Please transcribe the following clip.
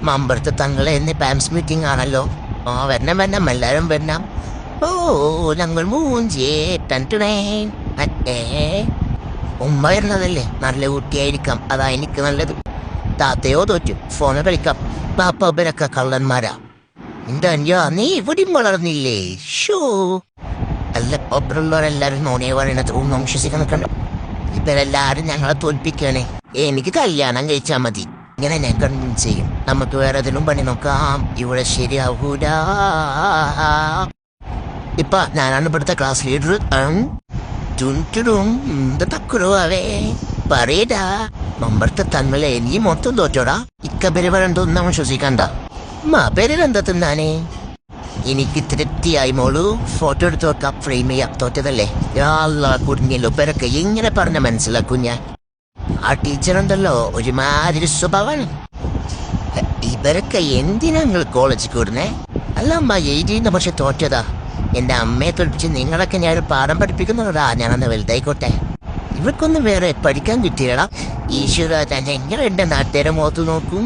മമ്പറത്ത് തങ്ങളെ എന്ന് palms meeting ആണല്ലോ. വരണം വരണം, എല്ലാവരും വരണം. ഓ ഞങ്ങൾ മറ്റേ ഉമ്മ വരുന്നതല്ലേ, നല്ല കുട്ടിയായിരിക്കാം, അതാ എനിക്ക് നല്ലത്. താത്തയോ തോറ്റു, ഫോണ് കളിക്കാം. പാപ്പരൊക്കെ കള്ളന്മാരാ. എന്താ നീ ഇവിടെയും വളർന്നില്ലേ? ഷോ അല്ല, ഒപ്പറുള്ളവരെല്ലാരും നോണിയെ പറയണത് ഒന്നും വിശ്വസിക്കാൻ കണ്ടു. ഇവരെല്ലാരും ഞങ്ങളെ തോൽപ്പിക്കണേ. എനിക്ക് കല്യാണം കഴിച്ചാൽ മതി, ഇങ്ങനെ ഞാൻ കൺവിൻസ് ചെയ്യും. നമുക്ക് വേറെ ഏതെങ്കിലും പണി നോക്കാം, ഇവിടെ ശരിയാവൂല. ഇപ്പൊ ഞാനാണ് ഇവിടുത്തെ ക്ലാസ് ലീഡർ. തക്കുറവേ പറയടാ, മമ്പറത്തെ തങ്ങളെ നീ മൊത്തം തോറ്റോടാ. ഇക്ക പെരുവരണ്ടൊന്നും വിശ്വസിക്കണ്ട. പെരുവെന്താ തിന്നാനേ? എനിക്ക് തൃപ്തിയായി മോളു. ഫോട്ടോ എടുത്ത് വെക്കാം, ഫ്രെയിം ചെയ്യാം. തോറ്റതല്ലേ കുടുങ്ങിയല്ലോ. പെരക്കെ ഇങ്ങനെ പറഞ്ഞ മനസ്സിലാക്കും ഞാൻ. ആ ടീച്ചറുണ്ടല്ലോ ഒരുമാതിരി സ്വഭാവമാണ്. ഇവരൊക്കെ എന്തിനാ നിങ്ങൾ കോളേജിൽ കൂടുന്നേ? അല്ല അമ്മ, 18 പക്ഷെ തോറ്റതാ. എന്റെ അമ്മയെ തോൽപ്പിച്ച് നിങ്ങളൊക്കെ ഞാൻ ഒരു പാഠം പഠിപ്പിക്കുന്നതാ. ഞാനന്ന് വലുതായിക്കോട്ടെ. ഇവർക്കൊന്നും വേറെ പഠിക്കാൻ കിട്ടിയടാ. ഈശ്വര, തന്നെ എങ്ങനെ എന്റെ നാട്ടുകാരെ മുഖത്ത് നോക്കും.